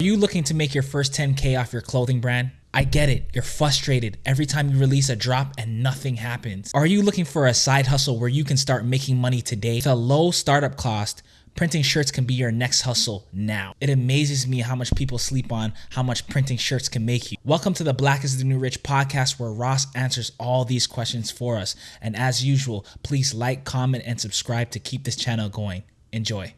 Are you looking to make your first 10K off your clothing brand? I get it. You're frustrated every time you release a drop and nothing happens. Are you looking for a side hustle where you can start making money today? With a low startup cost, printing shirts can be your next hustle now. It amazes me how much people sleep on how much printing shirts can make you. Welcome to the Black is the New Rich podcast, where Ross answers all these questions for us. And as usual, please like, comment, and subscribe to keep this channel going. Enjoy.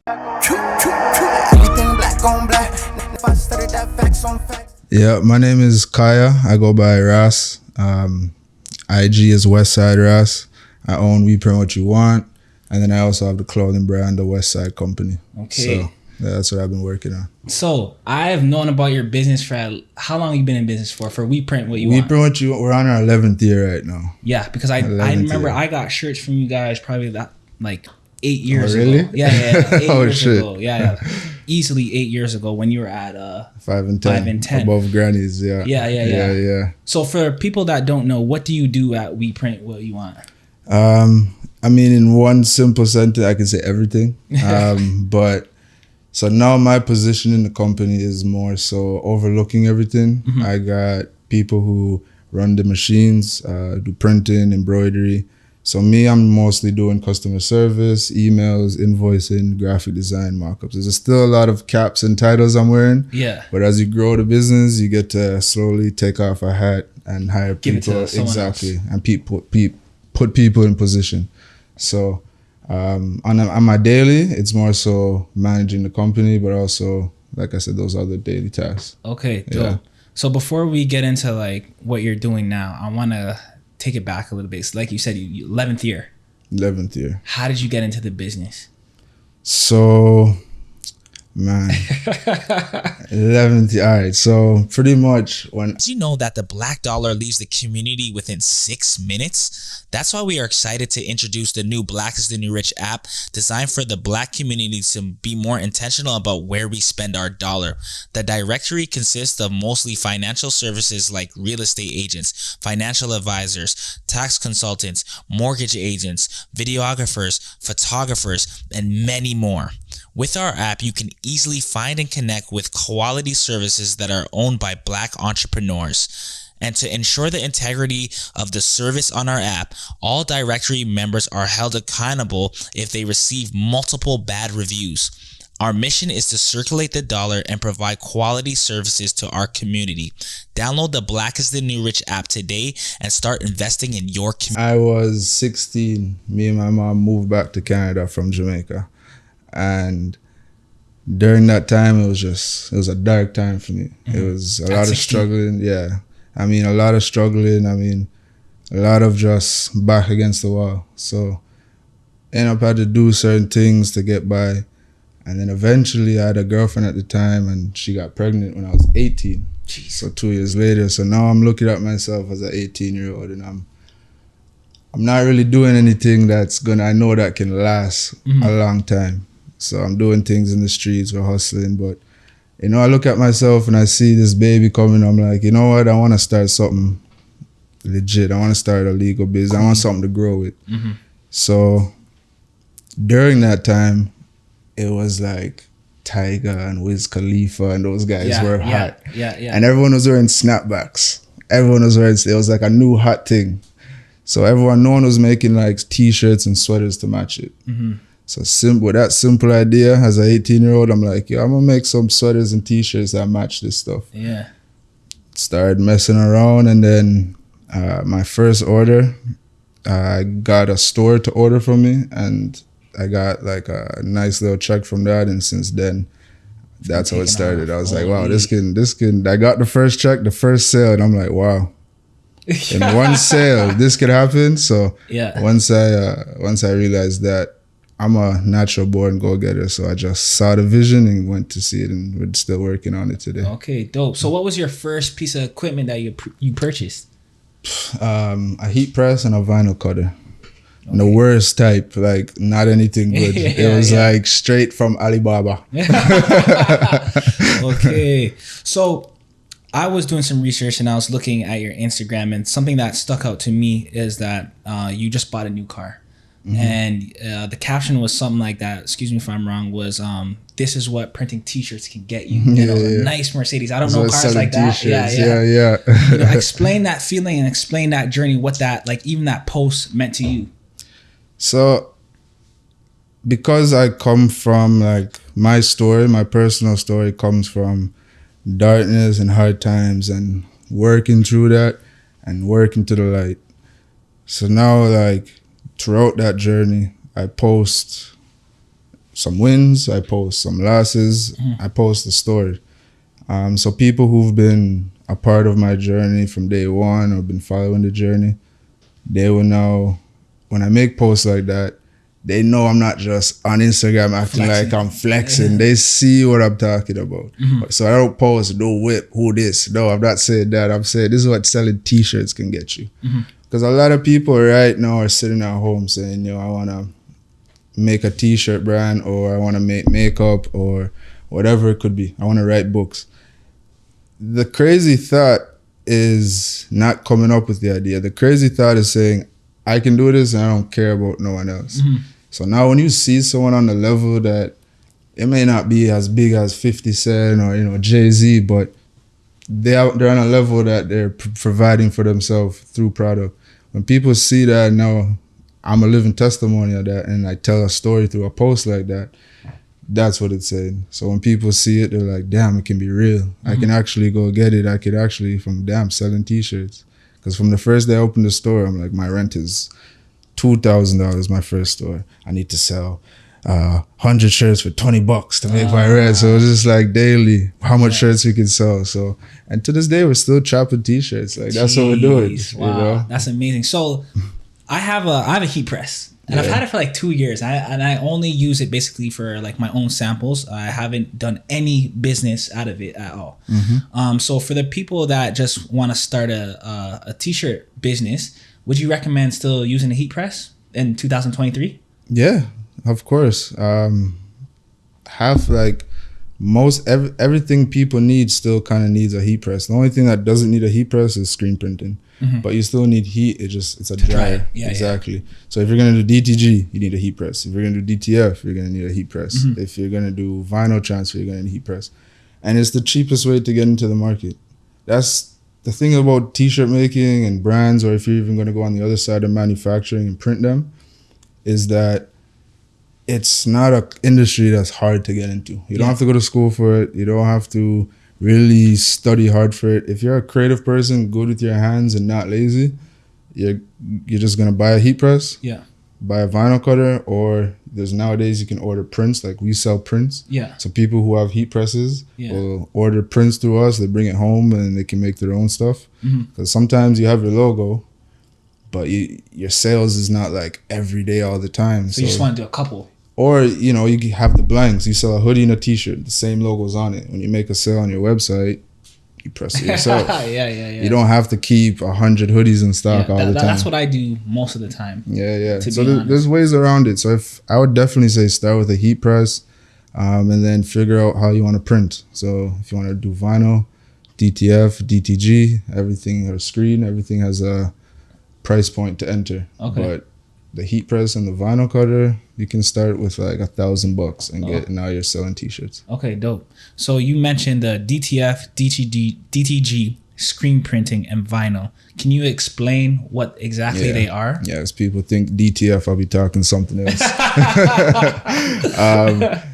Yeah, my name is Kaya. I go by Ross. IG is Westside Ross. I own We Print What You Want. And then I also have the clothing brand, the Westside Company. Okay. So yeah, that's what I've been working on. So I have known about your business for how long you been in business for We Print What You Want? We Print What You Want, we're on our 11th year right now. Yeah, because I remember I got shirts from you guys probably that like 8 years really? ago. Yeah. 8 Oh, years shit. ago. Yeah. Easily 8 years ago when you were at 5 and 10. Above grannies, yeah. Yeah. So for people that don't know, what do you do at We Print What You Want? I mean, in one simple sentence, I can say everything. But so now my position in the company is more so overlooking everything. Mm-hmm. I got people who run the machines, do printing, embroidery. So me, I'm mostly doing customer service, emails, invoicing, graphic design, markups. There's still a lot of caps and titles I'm wearing. Yeah. But as you grow the business, you get to slowly take off a hat and hire Give people. it to someone exactly. else. And put people in position. So on my daily, it's more so managing the company, but also, like I said, those other daily tasks. Okay, yeah. dope. So before we get into like what you're doing now, I want to take it back a little bit. So like you said, 11th year. 11th year. How did you get into the business? So, man, 11th year. All right. So pretty much when... Did you know that the black dollar leaves the community within 6 minutes? That's why we are excited to introduce the new Black is the New Rich app, designed for the black community to be more intentional about where we spend our dollar. The directory consists of mostly financial services like real estate agents, financial advisors, tax consultants, mortgage agents, videographers, photographers, and many more. With our app, you can easily find and connect with quality services that are owned by black entrepreneurs. And to ensure the integrity of the service on our app, all directory members are held accountable if they receive multiple bad reviews. Our mission is to circulate the dollar and provide quality services to our community. Download the Black is the New Rich app today and start investing in your community. I was 16. Me and my mom moved back to Canada from Jamaica. And during that time, it was a dark time for me. Mm-hmm. It was a lot of struggling. Yeah. I mean, a lot of struggling. I mean, a lot of just back against the wall. So ended up had to do certain things to get by. And then eventually I had a girlfriend at the time, and she got pregnant when I was 18. Jeez. So 2 years later. So now I'm looking at myself as an 18-year-old, and I'm not really doing anything I know that can last a long time. So I'm doing things in the streets, we're hustling, but you know, I look at myself and I see this baby coming. I'm like, you know what? I want to start something legit. I want to start a legal business. I want something to grow with. Mm-hmm. So during that time, it was like Tiger and Wiz Khalifa and those guys were hot. Yeah. And everyone was wearing snapbacks. It was like a new hot thing. So no one was making like t-shirts and sweaters to match it. Mm-hmm. So with that simple idea, as an 18-year-old, I'm like, I'm going to make some sweaters and t-shirts that match this stuff. Yeah. Started messing around, and then my first order, I got a store to order from me, and I got like a nice little check from that, and since then, that's how it started. I was like, wow, this can, I got the first check, the first sale, and I'm like, wow. In one sale, this could happen. So once I realized that, I'm a natural born go-getter, so I just saw the vision and went to see it, and we're still working on it today. Okay, dope. So what was your first piece of equipment that you purchased? A heat press and a vinyl cutter. Okay. And the worst type, like not anything good. It was like straight from Alibaba. Okay. So I was doing some research and I was looking at your Instagram, and something that stuck out to me is that you just bought a new car. and the caption was something like that. Excuse me if I'm wrong. Was this is what printing T-shirts can get you? You know, a nice Mercedes. I don't know cars like that. Yeah. You know, explain that feeling and explain that journey. What that, like, even that post meant to you. So, because I come from, like, my story, my personal story comes from darkness and hard times and working through that and working to the light. So now, like, throughout that journey, I post some wins, I post some losses, I post the story. So people who've been a part of my journey from day one or been following the journey, they will know when I make posts like that, they know I'm not just on Instagram acting like I'm flexing. They see what I'm talking about. So I don't post, no whip, who this. No, I'm not saying that. I'm saying this is what selling T-shirts can get you. Because a lot of people right now are sitting at home saying, I want to make a T-shirt brand, or I want to make makeup, or whatever it could be. I want to write books. The crazy thought is not coming up with the idea. The crazy thought is saying, I can do this and I don't care about no one else. So now when you see someone on the level that it may not be as big as 50 Cent or Jay-Z, but they're on a level that they're providing for themselves through product. When people see that, now I'm a living testimony of that, and I tell a story through a post like that, that's what it's saying. So when people see it, they're like, damn, it can be real. I can actually go get it. I could actually, selling T-shirts. Because from the first day I opened the store, I'm like, my rent is $2,000, my first store. I need to sell 100 shirts for $20 to make my rent. So it was just like daily, how much shirts we could sell. So, and to this day, we're still chopping T-shirts. Like, that's what we're doing. Wow, you know? That's amazing. So I have a heat press. And I've had it for like 2 years. And I only use it basically for like my own samples. I haven't done any business out of it at all. So for the people that just want to start a T-shirt business, would you recommend still using a heat press in 2023? Yeah, of course. Everything people need still kind of needs a heat press. The only thing that doesn't need a heat press is screen printing. But you still need heat. It's a dryer. Exactly. So if you're gonna do DTG, you need a heat press. If you're gonna do DTF, you're gonna need a heat press. If you're gonna do vinyl transfer, you're gonna need a heat press. And it's the cheapest way to get into the market. That's the thing about T-shirt making and brands, or if you're even gonna go on the other side of manufacturing and print them, is that it's not an industry that's hard to get into. You don't have to go to school for it. You don't have to really study hard for it. If you're a creative person, good with your hands and not lazy, you're just gonna buy a heat press, buy a vinyl cutter, or there's nowadays you can order prints. Like, we sell prints. So people who have heat presses will order prints through us. They bring it home and they can make their own stuff. Because sometimes you have your logo, but your sales is not like every day all the time. So you just want to do a couple. Or, you have the blanks. You sell a hoodie and a T-shirt, the same logo's on it. When you make a sale on your website, you press it yourself. You don't have to keep 100 hoodies in stock all the time. That's what I do most of the time. So there's ways around it. So I would definitely say start with a heat press, and then figure out how you want to print. So if you want to do vinyl, DTF, DTG, everything, or screen, everything has a price point to enter. But the heat press and the vinyl cutter, you can start with like $1,000 and now you're selling T-shirts. Okay, dope. So you mentioned the DTF, DTG, screen printing, and vinyl. Can you explain what exactly they are? Yes, people think DTF, I'll be talking something else.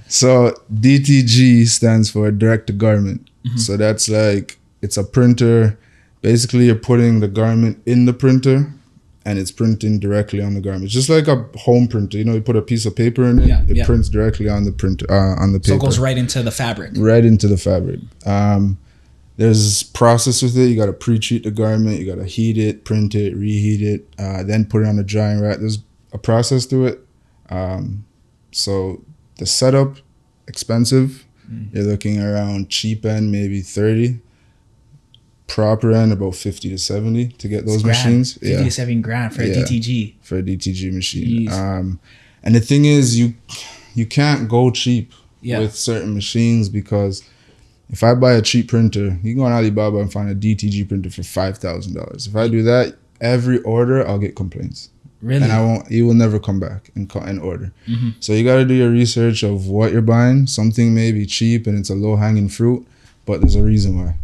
So DTG stands for direct to garment. So that's like, it's a printer. Basically, you're putting the garment in the printer, and it's printing directly on the garment. It's just like a home printer. You put a piece of paper in it, it prints directly on the printer, on the paper. So it goes right into the fabric. Right into the fabric. There's process with it. You got to pre-treat the garment. You got to heat it, print it, reheat it, then put it on a drying rack. There's a process to it. So the setup, expensive. You're looking around cheap end, maybe 30. Proper end, about 50 to 70 to get those machines. 50 to 70 grand for a DTG. For a DTG machine. And the thing is, you can't go cheap with certain machines, because if I buy a cheap printer, you can go on Alibaba and find a DTG printer for $5,000. If I do that, every order I'll get complaints. Really? And you will never come back and order. So you got to do your research of what you're buying. Something may be cheap and it's a low hanging fruit, but there's a reason why.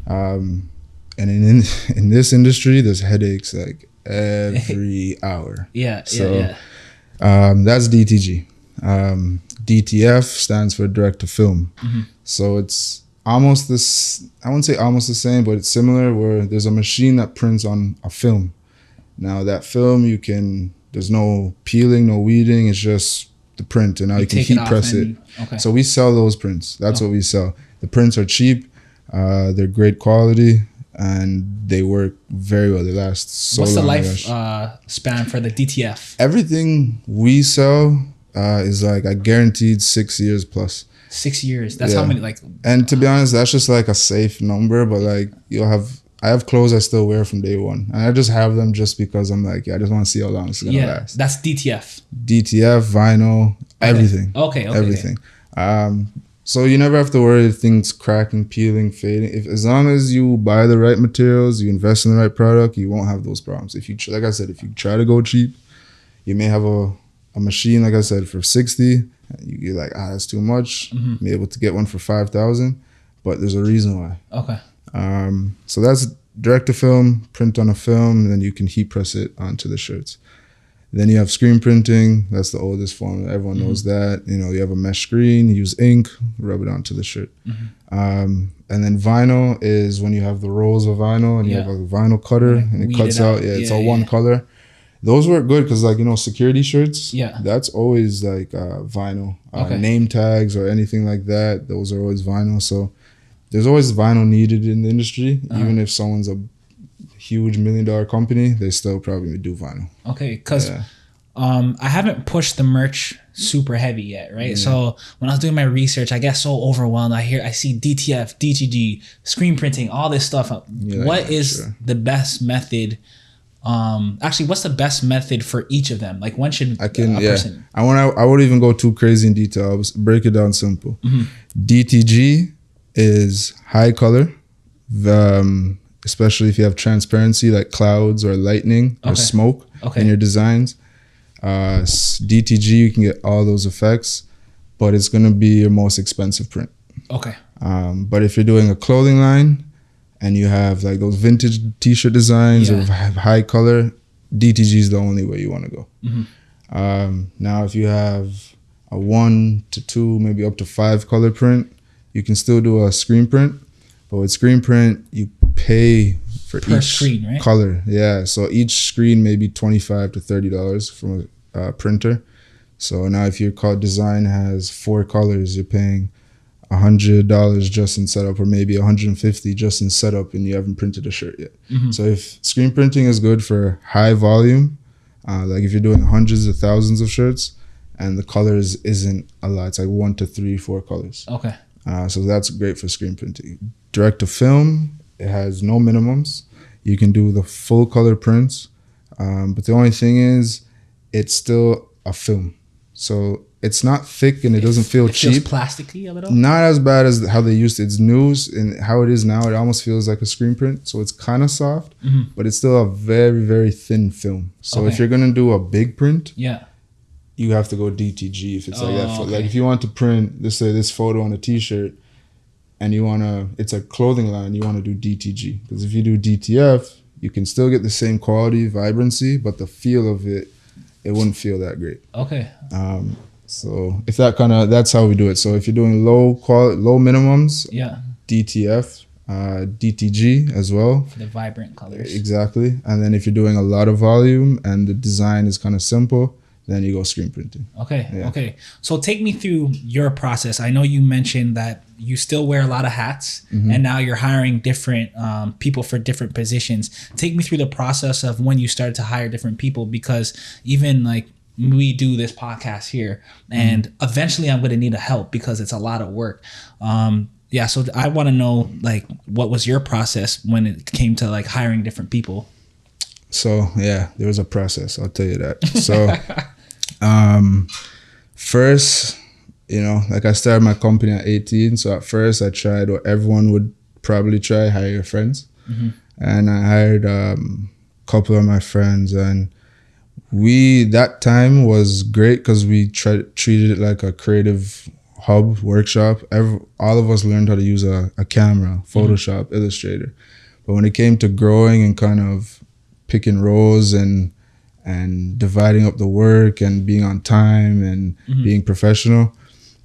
And in this industry, there's headaches like every hour. That's DTG. DTF stands for direct to film. So it's almost this, I wouldn't say almost the same, but it's similar, where there's a machine that prints on a film. Now that film, there's no peeling, no weeding, it's just the print, and now you can heat press it. So we sell those prints. That's what we sell. The prints are cheap, they're great quality, and they work very well. They last so long. What's the life span for the DTF? Everything we sell is like a guaranteed 6 years plus. 6 years. That's how many, like. And to be honest, that's just like a safe number. But like I have clothes I still wear from day one, and I just have them just because I'm like, I just want to see how long it's gonna last. That's DTF. DTF, vinyl, everything. Everything. So you never have to worry if things cracking, peeling, fading. As long as you buy the right materials, you invest in the right product, you won't have those problems. If you, like I said, if you try to go cheap, you may have a machine, like I said, for 60. You're like, that's too much. Be able to get one for 5,000, but there's a reason why. So that's direct to film, print on a film, and then you can heat press it onto the shirts. Then you have screen printing. That's the oldest form. Everyone knows that. You have a mesh screen, you use ink, rub it onto the shirt. And then vinyl is when you have the rolls of vinyl and you have a vinyl cutter and it cuts out. It's all one color. Those work good because, like, security shirts, that's always like vinyl. Name tags or anything like that, those are always vinyl. So there's always vinyl needed in the industry. Even if someone's a huge $1 million company, they still probably do vinyl. Because I haven't pushed the merch super heavy yet, right? So when I was doing my research, I get so overwhelmed. I see DTF, DTG, screen printing, all this stuff. What is the best method? Actually, what's the best method for each of them? Like, when should a person? I won't even go too crazy in detail. I'll break it down simple. DTG is high color, especially if you have transparency like clouds or lightning or smoke in your designs. DTG, you can get all those effects, but it's going to be your most expensive print. But if you're doing a clothing line and you have like those vintage t-shirt designs or have high color, DTG is the only way you want to go. Now, if you have a 1 to 2, maybe up to 5 color print, you can still do a screen print. But with screen print, you pay for each screen, right? Color. So each screen may be $25 to $30 from a printer. So now if your design has 4 colors, you're paying $100 just in setup, or maybe $150 just in setup, and you haven't printed a shirt yet. So if screen printing is good for high volume, like if you're doing hundreds of thousands of shirts and the colors isn't a lot, it's like 1 to 3, 4 colors. So that's great for screen printing. Direct to film, it has no minimums. You can do the full color prints, but the only thing is, it's still a film. So it's not thick and it doesn't feel cheap. It feels plasticky a little? Not as bad as how they used it. It's new, and how it is now, it almost feels like a screen print. So it's kind of soft, but it's still a very, very thin film. So if you're going to do a big print, you have to go DTG if it's like that. Like if you want to print, let's say this photo on a t-shirt, and it's a clothing line, you want to do DTG. Because if you do DTF, you can still get the same quality, vibrancy, but the feel of it wouldn't feel that great. So if that's how we do it. So if you're doing low minimums, DTF, DTG as well. For the vibrant colors. Exactly. And then if you're doing a lot of volume and the design is kind of simple, then you go screen printing. Okay. So take me through your process. I know you mentioned that you still wear a lot of hats, and now you're hiring different people for different positions. Take me through the process of when you started to hire different people, because even like we do this podcast here, and eventually I'm going to need a help because it's a lot of work. So I want to know, like, what was your process when it came to like hiring different people? So there was a process, I'll tell you that. So first, like I started my company at 18. So at first I tried what everyone would probably try, hire your friends. And I hired a couple of my friends, and that time was great because we treated it like a creative hub workshop. All of us learned how to use a camera, Photoshop, Illustrator. But when it came to growing and kind of picking roles and dividing up the work and being on time and being professional,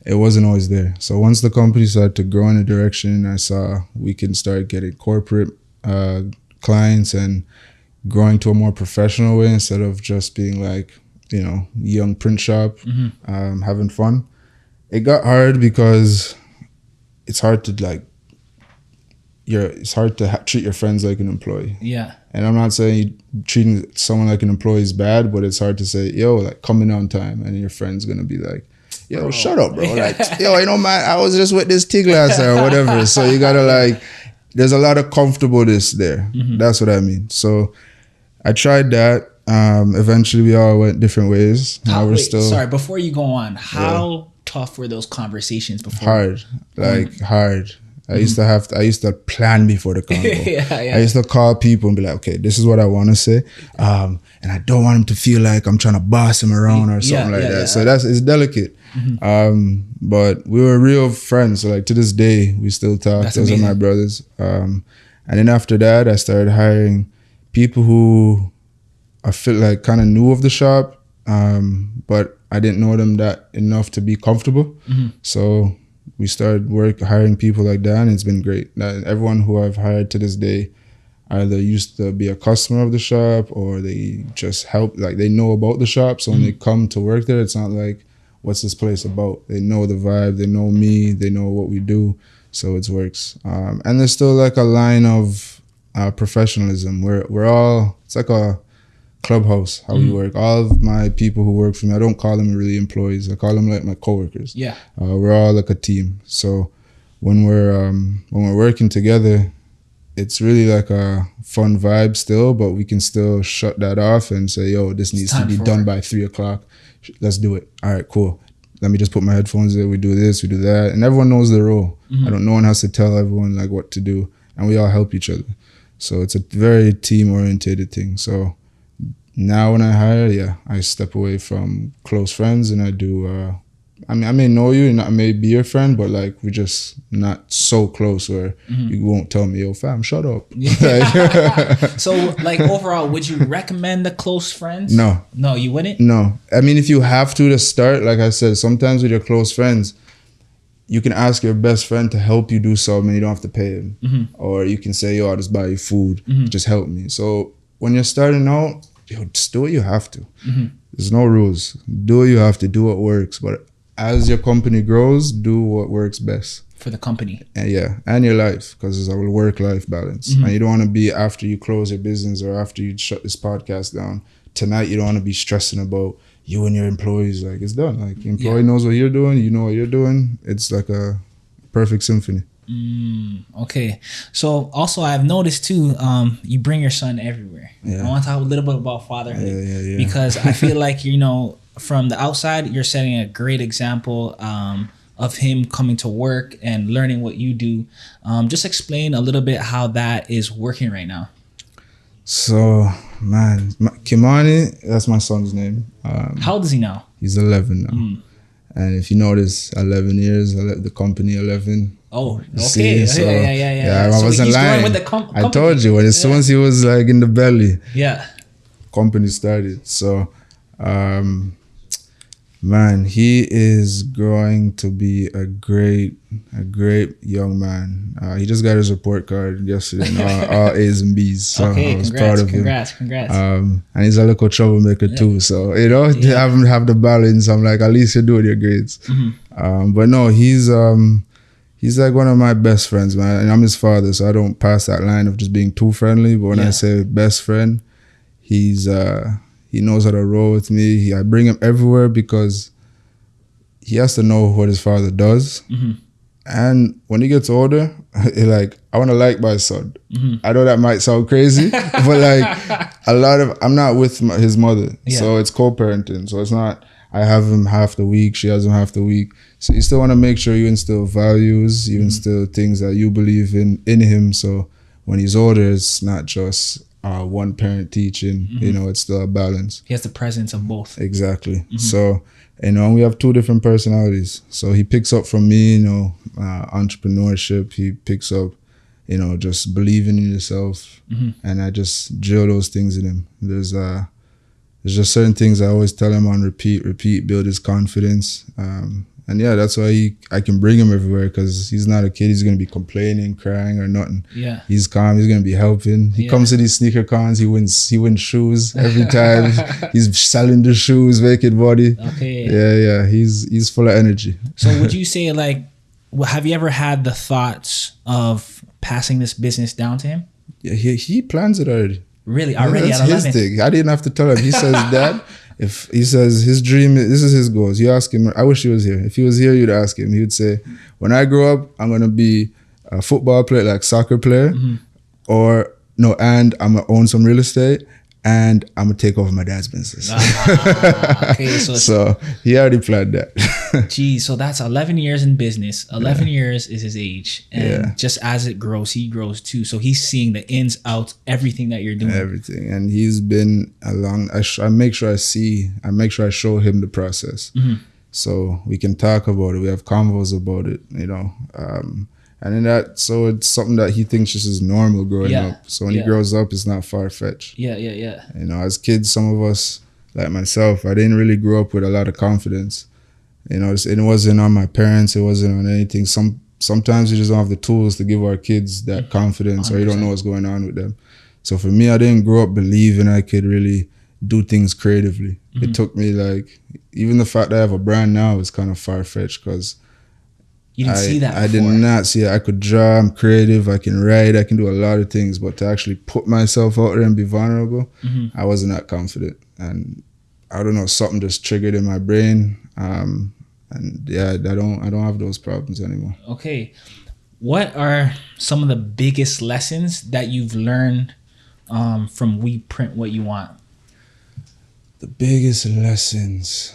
it wasn't always there. So once the company started to grow in a direction, I saw we can start getting corporate clients and growing to a more professional way instead of just being like, young print shop, having fun. It got hard because it's hard to treat your friends like an employee. Yeah. And I'm not saying treating someone like an employee is bad, but it's hard to say, yo, like coming on time, and your friend's gonna be like, yo, shut up, bro. Like, yo, man, I was just with this tig last night or whatever. So you gotta there's a lot of comfortableness there. That's what I mean. So I tried that. Eventually we all went different ways. Sorry, before you go on, how tough were those conversations before? Hard. I used to plan before the convo. I used to call people and be like, okay, this is what I want to say. And I don't want him to feel like I'm trying to boss him around or something like that. Yeah. So it's delicate. But we were real friends. So like to this day, we still talk. Those amazing. Are my brothers. And then after that, I started hiring people who I feel like kind of knew of the shop, but I didn't know them that enough to be comfortable. So we started hiring people like that, and it's been great. Everyone who I've hired to this day either used to be a customer of the shop or they just help, like they know about the shop. So when they come to work there, it's not like, what's this place about? They know the vibe, they know me, they know what we do. So it works. And there's still like a line of professionalism. We're all, it's like a clubhouse, how we work. All of my people who work for me, I don't call them really employees. I call them like my coworkers. Yeah. We're all like a team. So when we're working together, it's really like a fun vibe still, but we can still shut that off and say, yo, this needs to be done by 3:00. Let's do it. All right, cool. Let me just put my headphones in. We do this, we do that. And everyone knows their role. No one has to tell everyone like what to do. And we all help each other. So it's a very team-orientated thing. So now when I hire, I step away from close friends and I do, I may know you and I may be your friend, but like we're just not so close where you won't tell me, yo fam, shut up. So like overall, would you recommend the close friends? No. No, you wouldn't? No. I mean, if you have to start, like I said, sometimes with your close friends, you can ask your best friend to help you do something and you don't have to pay him. Or you can say, yo, I'll just buy you food. Just help me. So when you're starting out, just do what you have to. There's no rules. Do what you have to, do what works. But as your company grows, do what works best. For the company. And your life, because it's a work-life balance. And you don't want to be, after you close your business or after you shut this podcast down, tonight you don't want to be stressing about you and your employees. Like, it's done. Like, your employee knows what you're doing, you know what you're doing. It's like a perfect symphony. Okay. So also I've noticed too, you bring your son everywhere. I want to talk a little bit about fatherhood. Because I feel like, from the outside, you're setting a great example of him coming to work and learning what you do. Just explain a little bit how that is working right now. So, man, Kimani, that's my son's name. How old is he now? He's 11 now. And if you notice, 11 years, I left the company 11. Oh, okay. See, so, yeah. I wasn't lying. With the I told you, as soon as he was like in the belly, company started. So, man, he is growing to be a great young man. He just got his report card yesterday, and all A's and B's. So I was proud of him. Congrats. And he's a little troublemaker too. So to have the balance, I'm like, at least you're doing your grades. But no, he's like one of my best friends, man. And I'm his father, so I don't pass that line of just being too friendly. But when I say best friend, he knows how to roll with me. I bring him everywhere because he has to know what his father does. And when he gets older, I want to like my son. I know that might sound crazy, but like I'm not with his mother. So it's co-parenting. So it's not, I have him half the week, she has him half the week. So you still want to make sure you instill values, you instill things that you believe in him. So when he's older, it's not just one parent teaching. You know, it's still a balance. He has the presence of both. Exactly. So, you know, we have two different personalities. So he picks up from me, you know, entrepreneurship. He picks up, you know, just believing in yourself. And I just drill those things in him. There's just certain things I always tell him on repeat, build his confidence. And yeah, that's why I can bring him everywhere, because he's not a kid. He's going to be complaining, crying, or nothing. Yeah. He's calm. He's going to be helping. He comes to these sneaker cons. He wins shoes every time. He's selling the shoes, making money. Okay. Yeah. He's full of energy. So would you say, like, have you ever had the thoughts of passing this business down to him? Yeah, he plans it already. Really? Already That's at 11? his thing. I didn't have to tell him. He says, Dad, if he says his dream, this is his goals. You ask him, I wish he was here. If he was here, you'd ask him. He would say, when I grow up, I'm going to be a football player, like soccer player, and I'm going to own some real estate, and I'm going to take over my dad's business. Okay, so he already planned that. Geez, so that's 11 years in business. 11 years is his age. And just as it grows, he grows too. So he's seeing the ins, outs, everything that you're doing. Everything. And he's been along. I make sure I show him the process. So we can talk about it. We have convos about it, you know. And in that, so it's something that he thinks just is normal growing up. So when he grows up, it's not far-fetched. Yeah. You know, as kids, some of us, like myself, I didn't really grow up with a lot of confidence. You know, it wasn't on my parents. It wasn't on anything. Sometimes we just don't have the tools to give our kids that confidence, 100%. Or you don't know what's going on with them. So for me, I didn't grow up believing I could really do things creatively. It took me, like, even the fact that I have a brand now is kind of far-fetched, because you didn't see that before. I did not see it. I could draw, I'm creative, I can write, I can do a lot of things, but to actually put myself out there and be vulnerable, I wasn't that confident. And I don't know, something just triggered in my brain. And yeah, I don't have those problems anymore. Okay. What are some of the biggest lessons that you've learned from We Print What You Want? The biggest lessons.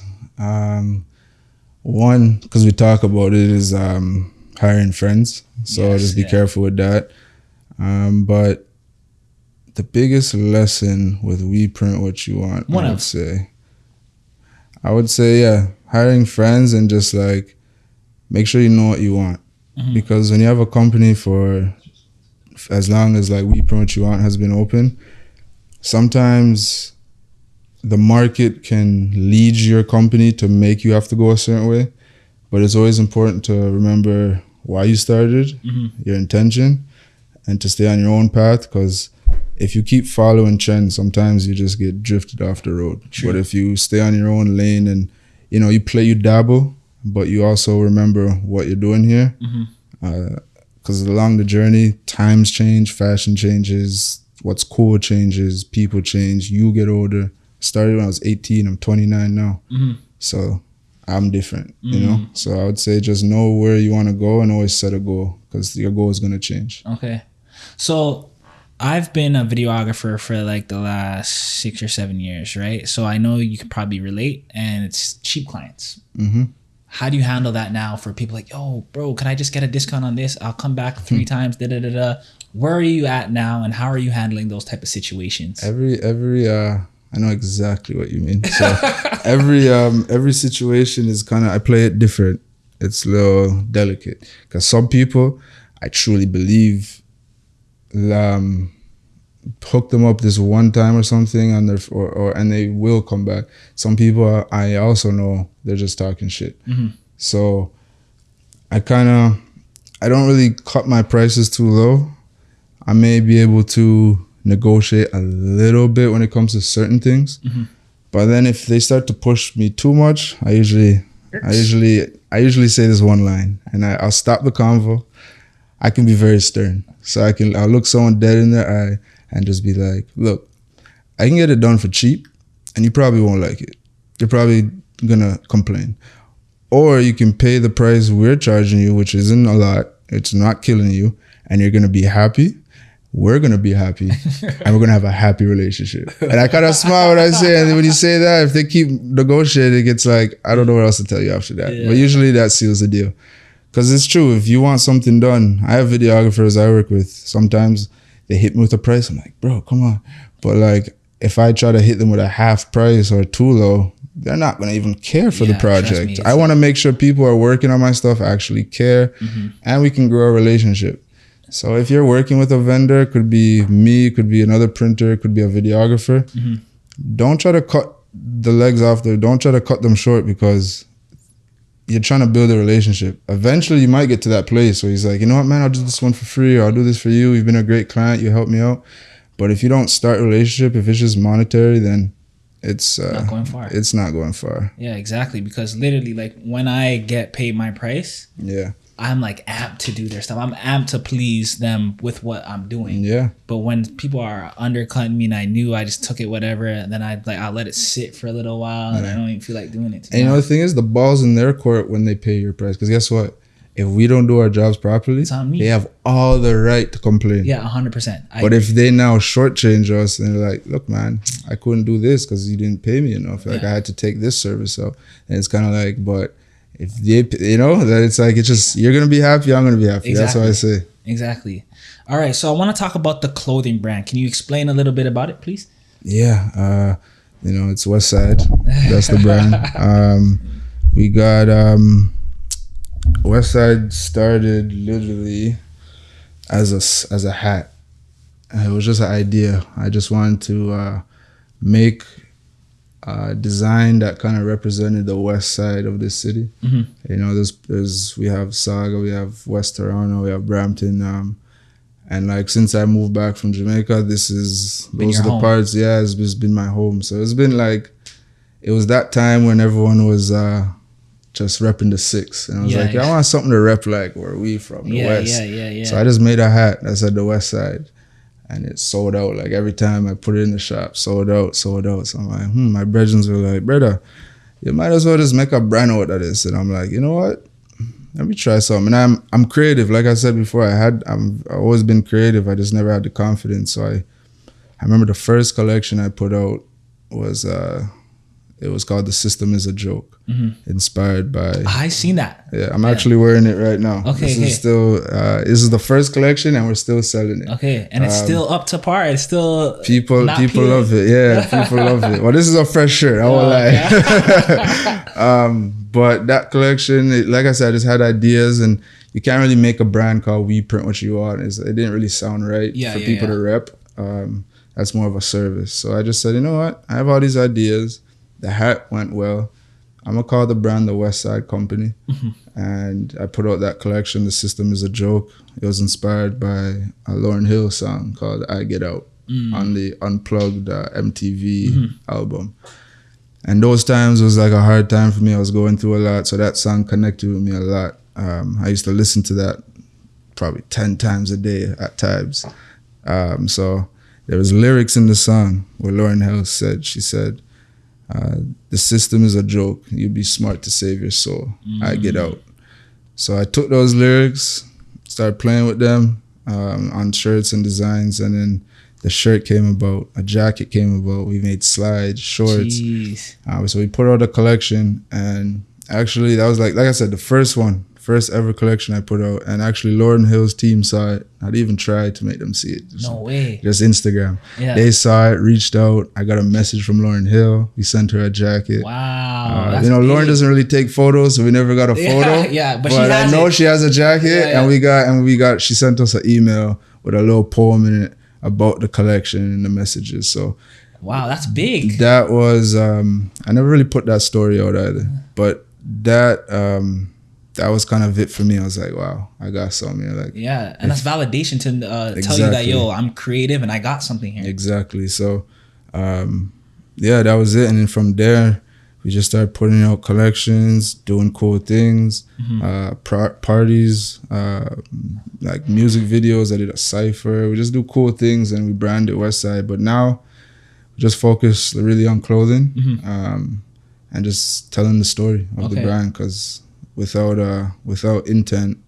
One, because we talk about it, is hiring friends. So just be careful with that. But the biggest lesson with We Print What You Want, I would say, hiring friends and just, like, make sure you know what you want. Because when you have a company for as long as, like, We Print What You Want has been open, sometimes the market can lead your company to make you have to go a certain way. But it's always important to remember why you started, your intention, and to stay on your own path, because if you keep following trends, sometimes you just get drifted off the road. True. But if you stay on your own lane and, you know, you dabble, but you also remember what you're doing here. Because along the journey, times change, fashion changes, what's cool changes, people change, you get older. Started when I was 18, I'm 29 now. So I'm different, you know? So I would say just know where you want to go and always set a goal, because your goal is going to change. Okay. So I've been a videographer for like the last 6 or 7 years, right? So I know you can probably relate, and it's cheap clients. How do you handle that now for people like, yo, bro, can I just get a discount on this? I'll come back 3 times, Where are you at now, and how are you handling those type of situations? I know exactly what you mean. So every situation is kind of, I play it different. It's a little delicate, because some people, I truly believe, hook them up this one time or something, and and they will come back. Some people, I also know they're just talking shit. So I don't really cut my prices too low. I may be able to negotiate a little bit when it comes to certain things, but then if they start to push me too much, I usually say this one line, and I'll stop the convo. I can be very stern, so I'll look someone dead in their eye and just be like, look, I can get it done for cheap, and you probably won't like it. You're probably gonna complain, or you can pay the price we're charging you, which isn't a lot. It's not killing you, and you're gonna be happy. We're going to be happy, and we're going to have a happy relationship. And I kind of smile when I say it. And when you say that, if they keep negotiating, it's like, I don't know what else to tell you after that. But usually that seals the deal. Because it's true, if you want something done, I have videographers I work with. Sometimes they hit me with a price. I'm like, bro, come on. But like, if I try to hit them with a half price or too low, they're not going to even care for the project. I want to make sure people who are working on my stuff actually care, and we can grow a relationship. So if you're working with a vendor, it could be me, it could be another printer, it could be a videographer. Don't try to cut the legs off there. Don't try to cut them short, because you're trying to build a relationship. Eventually, you might get to that place where he's like, you know what, man, I'll do this one for free, or I'll do this for you. You've been a great client. You helped me out. But if you don't start a relationship, if it's just monetary, then it's not going far. It's not going far. Yeah, exactly. Because literally, like, when I get paid my price, I'm like amped to do their stuff. I'm amped to please them with what I'm doing. Yeah. But when people are undercutting me and I knew, I just took it whatever, and then I'll let it sit for a little while, and I don't even feel like doing it. And you know the thing is, the ball's in their court when they pay your price. Because guess what? If we don't do our jobs properly, it's on me. They have all the right to complain. Yeah, 100%. But if they now shortchange us and they're like, look, man, I couldn't do this because you didn't pay me enough. Like, I had to take this service out. And it's kind of like, but if they, you know, that it's like, it's just, you're going to be happy, I'm going to be happy. Exactly. That's what I say. Exactly. All right. So I want to talk about the clothing brand. Can you explain a little bit about it, please? Yeah. You know, it's Westside. That's the brand. We got... Westside started literally as a hat. It was just an idea. I just wanted to make a design that kind of represented the west side of the city. You know, we have Saga, we have West Toronto, we have Brampton, and like since I moved back from Jamaica, those are the parts. Yeah, it's just been my home. So it's been like, it was that time when everyone was just repping the 6, and I was like, I want something to rep like where we from, the west. So I just made a hat that said the west side, and it sold out. Like every time I put it in the shop, sold out. So I'm like, my brethren were like, brother, you might as well just make a brand out of this. And I'm like, you know what? Let me try something. And I'm creative. Like I said before, I've always been creative. I just never had the confidence. So I remember the first collection I put out was it was called The System Is a Joke. Inspired by... I seen that. Yeah, I'm actually wearing it right now. Okay, this is the first collection, and we're still selling it. Okay, and it's still up to par. It's still people love it. Yeah, people love it. Well, this is a fresh shirt. I won't lie. But that collection, like I said, I just had ideas, and you can't really make a brand called We Print What You Want. It didn't really sound right for people to rep. That's more of a service. So I just said, you know what? I have all these ideas. The hat went well. I'm going to call the brand the Westside Company. And I put out that collection, The System Is a Joke. It was inspired by a Lauryn Hill song called I Get Out on the Unplugged MTV album. And those times was like a hard time for me. I was going through a lot. So that song connected with me a lot. I used to listen to that probably 10 times a day at times. So there was lyrics in the song where Lauryn Hill said, she said, the system is a joke. You'd be smart to save your soul. I get out. So I took those lyrics, started playing with them on shirts and designs, and then the shirt came about, a jacket came about. We made slides, shorts. So we put out a collection, and actually that was like I said, the first ever collection I put out, and actually Lauryn Hill's team saw it. I'd even tried to make them see it. No way. Just Instagram. Yeah. They saw it, reached out. I got a message from Lauryn Hill. We sent her a jacket. Wow. You know, Lauryn doesn't really take photos, so we never got a photo. But I know she has a jacket, and she sent us an email with a little poem in it about the collection and the messages. So wow, that's big. That was I never really put that story out either, but that was kind of it for me. I was like, wow, I got something here. Like, yeah, and that's validation to tell you that, yo, I'm creative and I got something here. Exactly. So, that was it. And then from there, we just started putting out collections, doing cool things, parties, like music videos. I did a cypher. We just do cool things, and we branded Westside. But now, we just focus really on clothing and just telling the story of the brand, because without intent,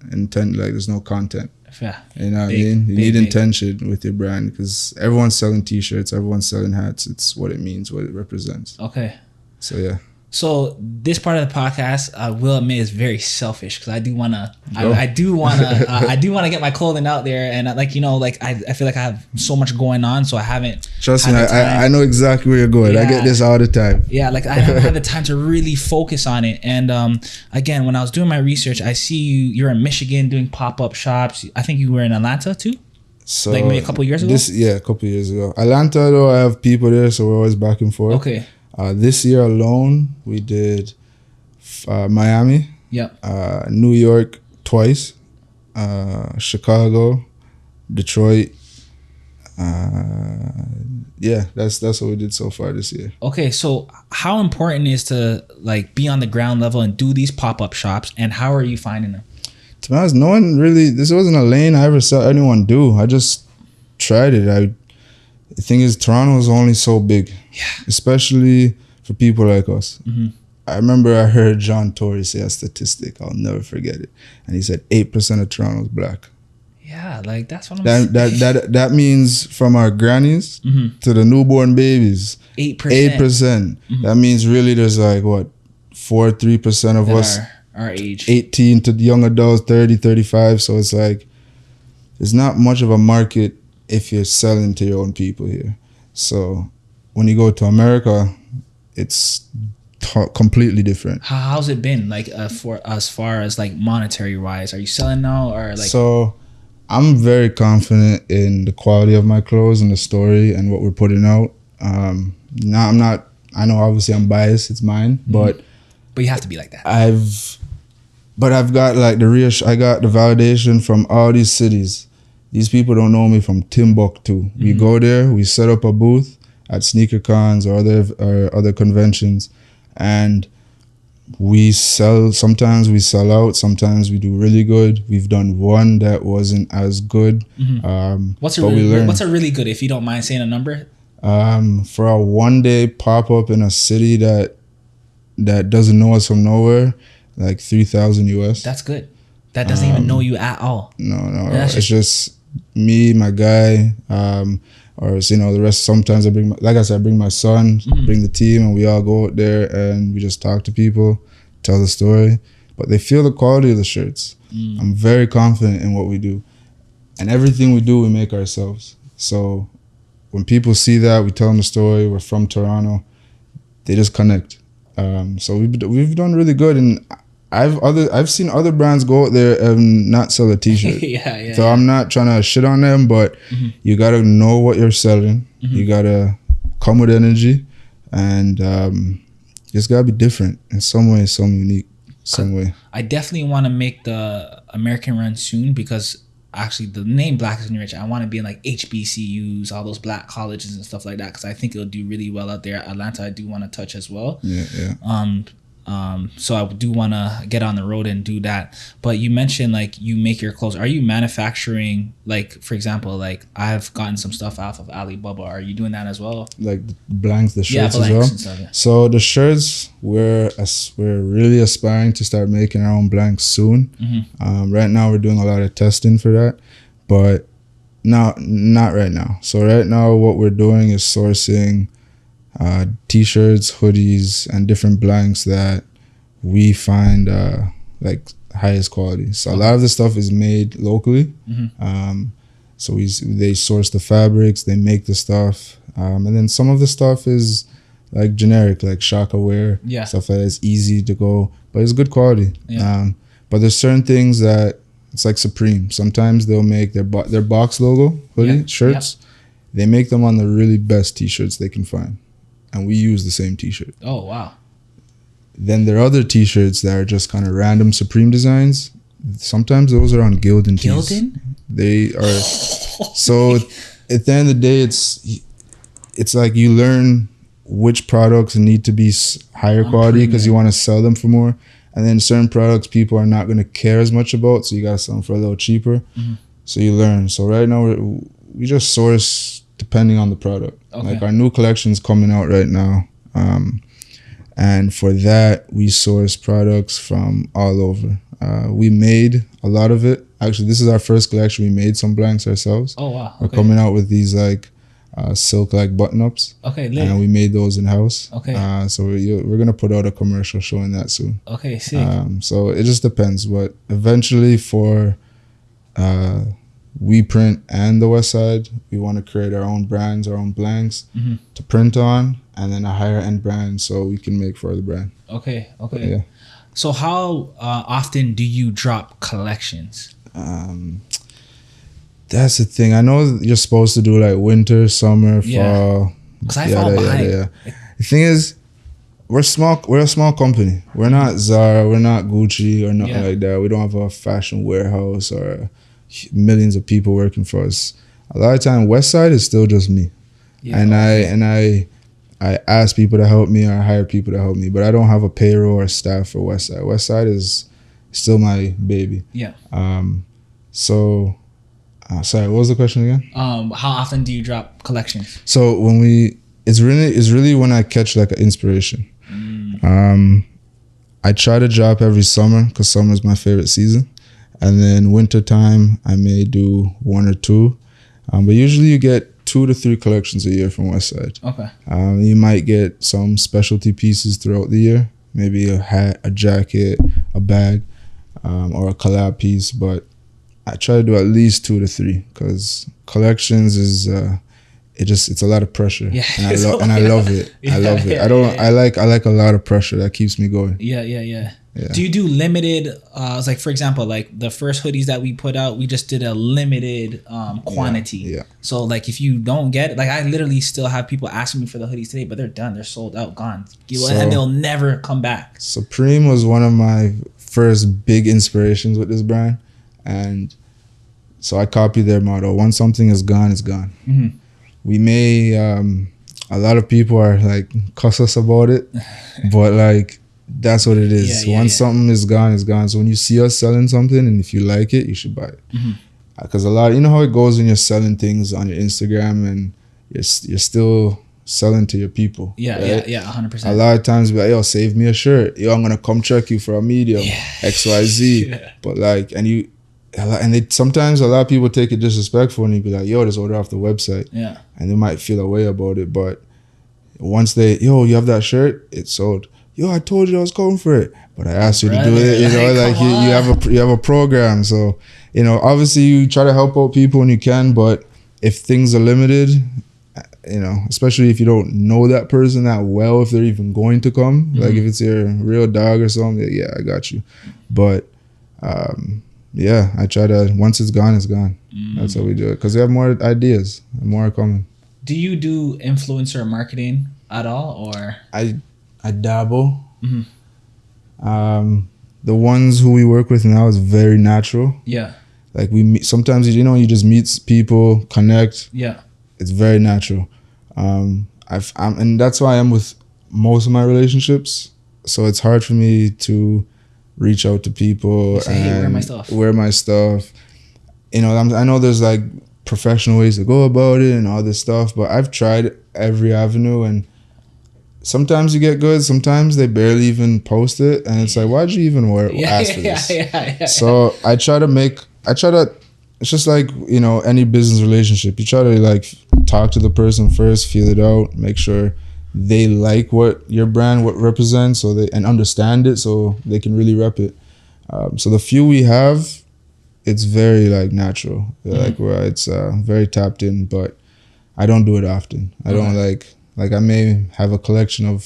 like there's no content. Yeah. You know what I mean? You need intention with your brand, because everyone's selling t-shirts, everyone's selling hats. It's what it means, what it represents. Okay. So yeah. So this part of the podcast, I will admit, is very selfish because I do wanna, I do wanna get my clothing out there, and like I feel like I have so much going on, so I haven't. Trust me, I know exactly where you're going. Yeah. I get this all the time. Yeah, like I haven't had the time to really focus on it. And again, when I was doing my research, I see you're in Michigan doing pop-up shops. I think you were in Atlanta too. So like maybe a couple years ago. A couple years ago. Atlanta though, I have people there, so we're always back and forth. Okay. This year alone, we did Miami, New York twice, Chicago, Detroit. That's what we did so far this year. Okay, so how important is to like be on the ground level and do these pop-up shops, and how are you finding them? To be honest, no one really. This wasn't a lane I ever saw anyone do. I just tried it. The thing is, Toronto is only so big, especially for people like us. Mm-hmm. I remember I heard John Tory say a statistic. I'll never forget it, and he said 8% of Toronto is black. Yeah, like that's what I'm saying. That means from our grannies to the newborn babies, 8%. Mm-hmm. That means really there's like what 3% of us our age, 18 to young adults, 30, 35. So it's like there's not much of a market if you're selling to your own people here. So when you go to America, it's completely different. How's it been like for as far as like monetary wise? Are you selling now or like? So I'm very confident in the quality of my clothes and the story and what we're putting out. Now I'm not. I know obviously I'm biased. It's mine, but you have to be like that. I've got like I got the validation from all these cities. These people don't know me from Timbuktu. We go there, we set up a booth at sneaker cons or other conventions, and we sell. Sometimes we sell out. Sometimes we do really good. We've done one that wasn't as good. What's a really good, if you don't mind saying a number? For a 1 day pop up in a city that doesn't know us from nowhere, like 3,000 US. That's good. That doesn't even know you at all. No. It's just me, my guy, or the rest. Sometimes I bring my son, bring the team, and we all go out there and we just talk to people, tell the story. But they feel the quality of the shirts. I'm very confident in what we do, and everything we do, we make ourselves. So when people see that, we tell them the story. We're from Toronto. They just connect. So we've done really good, and I've seen other brands go out there and not sell a t-shirt. So I'm not trying to shit on them, but you gotta know what you're selling. You gotta come with energy, and just gotta be different in some way, some unique, some way. I definitely want to make the American run soon because actually the name Black is Rich, I want to be in like HBCUs, all those black colleges and stuff like that, because I think it'll do really well out there. Atlanta I do want to touch as well. So I do want to get on the road and do that. But you mentioned like you make your clothes. Are you manufacturing, like for example, like I've gotten some stuff off of Alibaba. Are you doing that as well? Like the blanks, the shirts as well? And stuff, So the shirts, we're really aspiring to start making our own blanks soon. Right now we're doing a lot of testing for that, but not right now. So right now what we're doing is sourcing t-shirts, hoodies, and different blanks that we find like highest quality. So a lot of the stuff is made locally. So they source the fabrics, they make the stuff, and then some of the stuff is like generic, like Shaka wear, stuff like that. It's easy to go, but it's good quality. But there's certain things that it's like Supreme. Sometimes they'll make their box logo hoodie shirts. They make them on the really best t-shirts they can find, and we use the same t-shirt. Oh wow. Then there are other t-shirts that are just kind of random Supreme designs. Sometimes those are on Gildan tees. Gildan? They are. So at the end of the day, it's like you learn which products need to be higher quality because you want to sell them for more, and then certain products people are not going to care as much about, so you got to sell them for a little cheaper. So you learn. So right now we just source depending on the product. Like our new collection's coming out right now, and for that we source products from all over. We made a lot of it. Actually, this is our first collection. We made some blanks ourselves. Oh wow. We're coming out with these like silk like button ups. Okay, lit. And we made those in house. Okay. So we're gonna put out a commercial showing that soon. Okay, sick. So it just depends, but eventually for We Print and the Westside, we want to create our own brands, our own blanks to print on, and then a higher end brand so we can make for the brand. Okay. Yeah. So how often do you drop collections? That's the thing. I know you're supposed to do like winter, summer, fall. Because I fall behind. The thing is, we're a small company. We're not Zara, we're not Gucci or nothing like that. We don't have a fashion warehouse or millions of people working for us. A lot of time, Westside is still just me. Yeah, and I ask people to help me or I hire people to help me, but I don't have a payroll or staff for Westside. Westside is still my baby. Yeah. So, sorry, what was the question again? How often do you drop collections? So it's really when I catch like an inspiration. I try to drop every summer because summer is my favorite season, and then winter time I may do 1 or 2, but usually you get 2 to 3 collections a year from Westside. Okay. You might get some specialty pieces throughout the year, maybe a hat, a jacket, a bag, or a collab piece, but I try to do at least 2 to 3 because collections is it's a lot of pressure. Yeah, and I love it. I love it. I like a lot of pressure that keeps me going. Yeah. Do you do limited? Like for example, like the first hoodies that we put out, we just did a limited quantity. Yeah. So like if you don't get it, like I literally still have people asking me for the hoodies today, but they're done. They're sold out, gone, and they'll never come back. Supreme was one of my first big inspirations with this brand, and so I copied their motto: once something is gone, it's gone. We may a lot of people are like cuss us about it, but like that's what it is. Once something is gone, it's gone. So when you see us selling something and if you like it, you should buy it. Because a lot, you know how it goes when you're selling things on your Instagram and you're still selling to your people. Yeah, right? 100%. A lot of times be like, yo, save me a shirt. Yo, I'm gonna come check you for a medium, XYZ. Yeah. But like, sometimes a lot of people take it disrespectful and you be like, yo, just order off the website. Yeah. And they might feel a way about it, but once you have that shirt, it's sold. Yo, I told you I was going for it, but I asked you to do it. You know, like you have a program. So, you know, obviously you try to help out people when you can, but if things are limited, you know, especially if you don't know that person that well, if they're even going to come, like if it's your real dog or something, yeah, I got you. But yeah, I try to, once it's gone, it's gone. That's how we do it. Because we have more ideas, more are coming. Do you do influencer marketing at all, or? I dabble. The ones who we work with now is very natural. Yeah. Like sometimes, you know, you just meet people, connect. Yeah. It's very natural. And that's why I'm with most of my relationships. So it's hard for me to reach out to people say, hey, wear my stuff. You know, I know there's like professional ways to go about it and all this stuff, but I've tried every avenue and sometimes you get good, sometimes they barely even post it, and it's like, why'd you even ask for this? Yeah. So I try to, it's just like, you know, any business relationship. You try to like talk to the person first, feel it out, make sure they like what your brand represents, and understand it, so they can really rep it. So the few we have, it's very like natural, like where it's very tapped in, but I don't do it often. I don't like I may have a collection of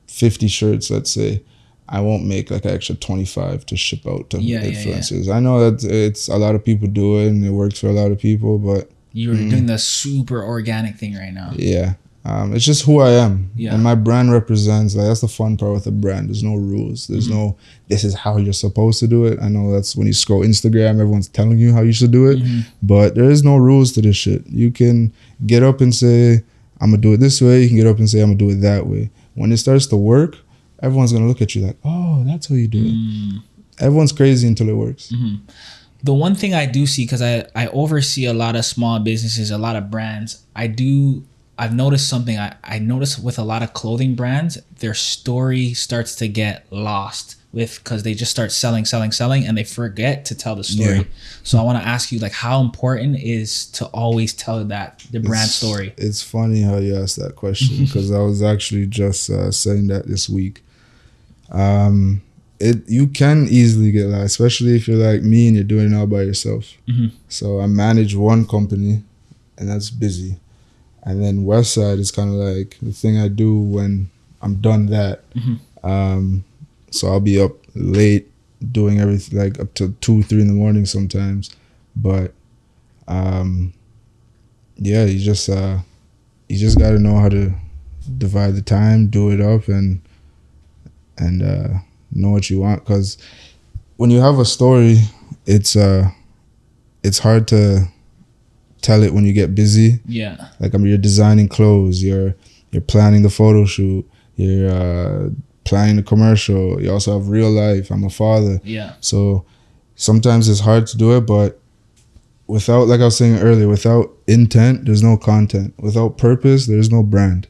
50 shirts, let's say. I won't make like an extra 25 to ship out to influencers. I know that it's a lot of people do it and it works for a lot of people, but you're doing the super organic thing right now. Yeah. It's just who I am. Yeah. And my brand represents, like, that's the fun part with a brand. There's no rules. There's no, this is how you're supposed to do it. I know that's when you scroll Instagram, everyone's telling you how you should do it. But there is no rules to this shit. You can get up and say, I'm going to do it this way. You can get up and say, I'm going to do it that way. When it starts to work, everyone's going to look at you like, oh, that's how you do it. Everyone's crazy until it works. The one thing I do see, because I oversee a lot of small businesses, a lot of brands, I've noticed something. I noticed with a lot of clothing brands, their story starts to get lost because they just start selling, and they forget to tell the story. Yeah. So I want to ask you, like, how important is to always tell the brand story? It's funny how you asked that question because I was actually just saying that this week. You can easily get lost, especially if you're like me and you're doing it all by yourself. So I manage one company, and that's busy. And then Westside is kind of like the thing I do when I'm done that. So I'll be up late doing everything, like up to 2-3 in the morning sometimes. But yeah, you just got to know how to divide the time, do it up, and know what you want. Because when you have a story, it's hard to tell it when you get busy. Yeah. Like you're designing clothes, you're planning the photo shoot, you're planning the commercial. You also have real life. I'm a father. Yeah. So sometimes it's hard to do it, but without, like I was saying earlier, without intent, there's no content. Without purpose, there's no brand.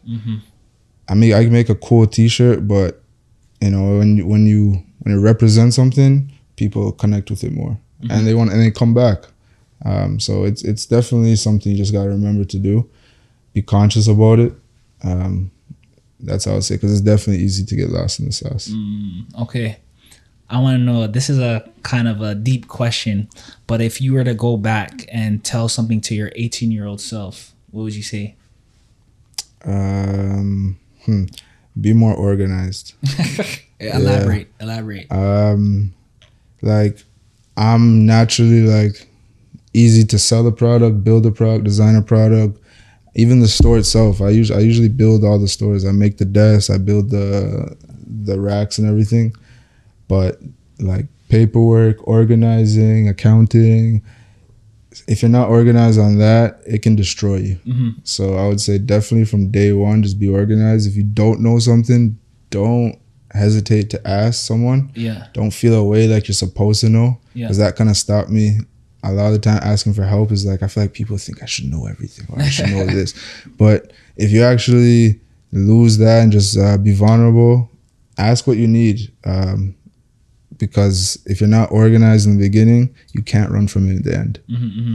I mean, I can make a cool T-shirt, but you know, when it represents something, people connect with it more, and they come back. So it's definitely something you just gotta remember to do. Be conscious about it. That's how I would say, because it's definitely easy to get lost in the sauce. Okay. I want to know, this is a kind of a deep question, but if you were to go back and tell something to your 18-year-old self, what would you say? Be more organized. Elaborate. Like I'm naturally like easy to sell a product, build a product, design a product. Even the store itself, I usually build all the stores. I make the desks, I build the racks and everything. But like paperwork, organizing, accounting, if you're not organized on that, it can destroy you. So I would say definitely from day one, just be organized. If you don't know something, don't hesitate to ask someone. Yeah. Don't feel a way like you're supposed to know, because that kind of stopped me. A lot of the time asking for help is like, I feel like people think I should know everything or I should know this. But if you actually lose that and just be vulnerable, ask what you need. Because if you're not organized in the beginning, you can't run from it at the end.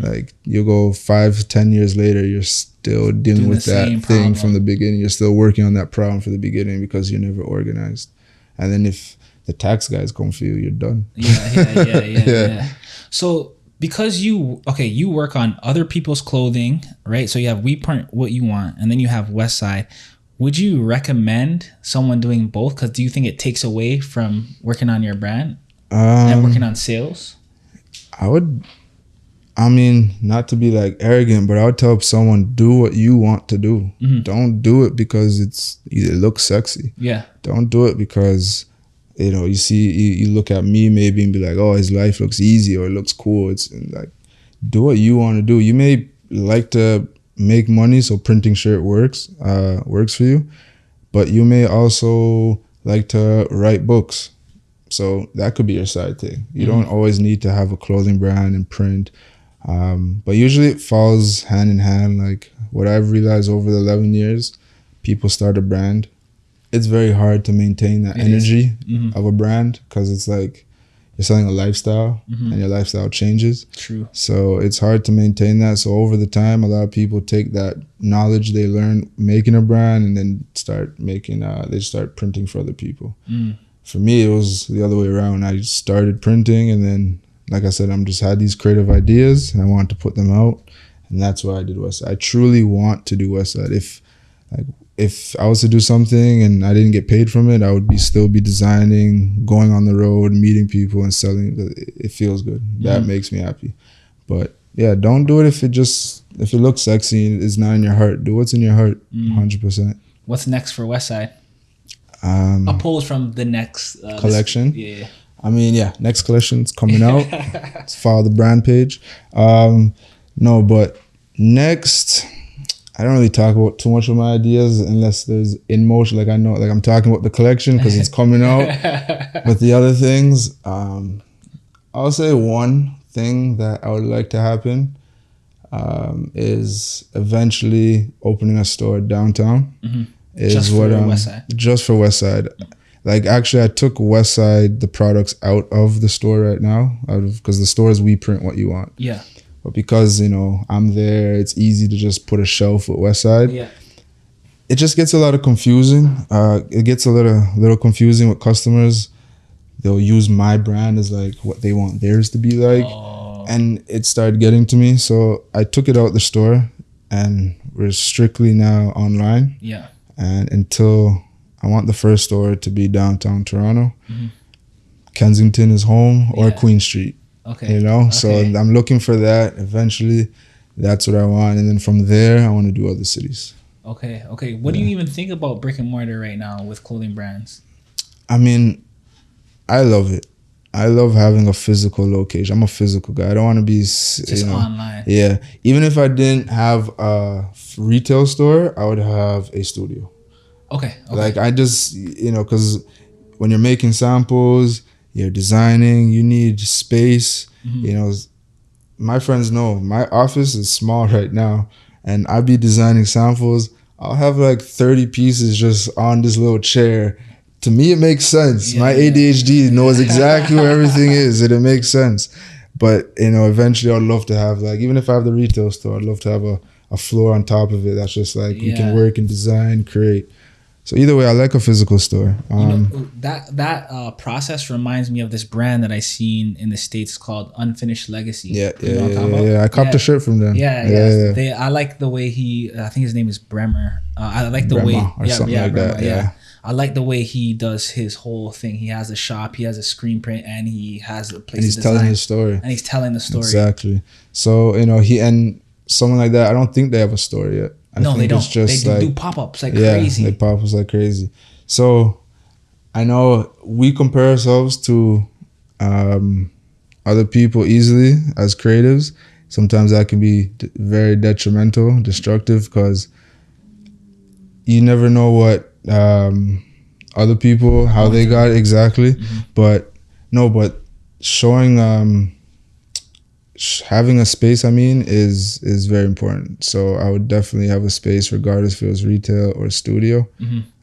Like you'll go 5-10 years later, you're still dealing with that thing problem from the beginning. You're still working on that problem from the beginning because you're never organized. And then if the tax guys come for you, you're done. Yeah. So because you work on other people's clothing, right? So you have We Print What You Want, and then you have Westside. Would you recommend someone doing both? Because do you think it takes away from working on your brand and working on sales? I mean, not to be like arrogant, but I would tell someone, do what you want to do. Don't do it because it looks sexy. Yeah. Don't do it because, you know, you look at me maybe and be like, oh, his life looks easy or it looks cool. It's like, do what you want to do. You may like to make money, so printing shirt works for you, but you may also like to write books, so that could be your side thing. You don't always need to have a clothing brand and print, but usually it falls hand in hand. Like what I've realized over the 11 years, people start a brand, it's very hard to maintain that energy of a brand, because it's like you're selling a lifestyle and your lifestyle changes. True. So it's hard to maintain that. So over the time, a lot of people take that knowledge they learn making a brand and then start making, they start printing for other people. For me, it was the other way around. I started printing, and then, like I said, just had these creative ideas and I wanted to put them out. And that's why I did Westside. I truly want to do Westside. If I was to do something and I didn't get paid from it, I would still be designing, going on the road, meeting people and selling. It feels good. That makes me happy. But yeah, don't do it if it looks sexy and it's not in your heart. Do what's in your heart, 100%. What's next for Westside? Opposed from the next collection. Yeah. I mean, yeah, next collection's coming out. Let's follow the brand page. No, but next, I don't really talk about too much of my ideas unless there's in motion. Like I know, like I'm talking about the collection because it's coming out. But the other things, I'll say one thing that I would like to happen is eventually opening a store downtown. Just for Westside. Just for Westside. Like actually, I took Westside the products out of the store right now, because the stores we print what you want. Yeah. But because I'm there, it's easy to just put a shelf with Westside. Yeah. It just gets a lot of confusing. It gets a little confusing with customers. They'll use my brand as like what they want theirs to be like, and it started getting to me. So I took it out the store, and we're strictly now online. Yeah. And until I want the first store to be downtown Toronto, Kensington is home, or Queen Street. Okay. So I'm looking for that eventually. That's what I want, and then from there I want to do other cities. Okay. What do you even think about brick and mortar right now with clothing brands? I mean, I love it. I love having a physical location. I'm a physical guy. I don't want to be just online. Yeah. Even if I didn't have a retail store, I would have a studio. Okay. Like I just, because when you're making samples, you're designing, you need space. My friends know my office is small right now, and I be designing samples. I'll have like 30 pieces just on this little chair. To me, it makes sense. My ADHD knows exactly where everything is, and it makes sense. But, eventually I'd love to have, like, even if I have the retail store, I'd love to have a floor on top of it. That's just like, we can work and design, create. So either way, I like a physical store. That process reminds me of this brand that I seen in the States called Unfinished Legacy. Yeah. I copped a shirt from them. Yeah. I like the way I think his name is Bremer. I like the way, I like the way he does his whole thing. He has a shop, he has a screen print, and he has a place. And he's to design. telling his story. And he's telling the story. Exactly. So he and someone like that, I don't think they have a store yet. No, they don't. It's just they do pop-ups like crazy. Yeah, they pop-ups like crazy. So I know we compare ourselves to other people easily as creatives. Sometimes that can be very detrimental, destructive, because you never know what other people, how they got it exactly. But showing having a space, is very important. So I would definitely have a space, regardless if it was retail or studio.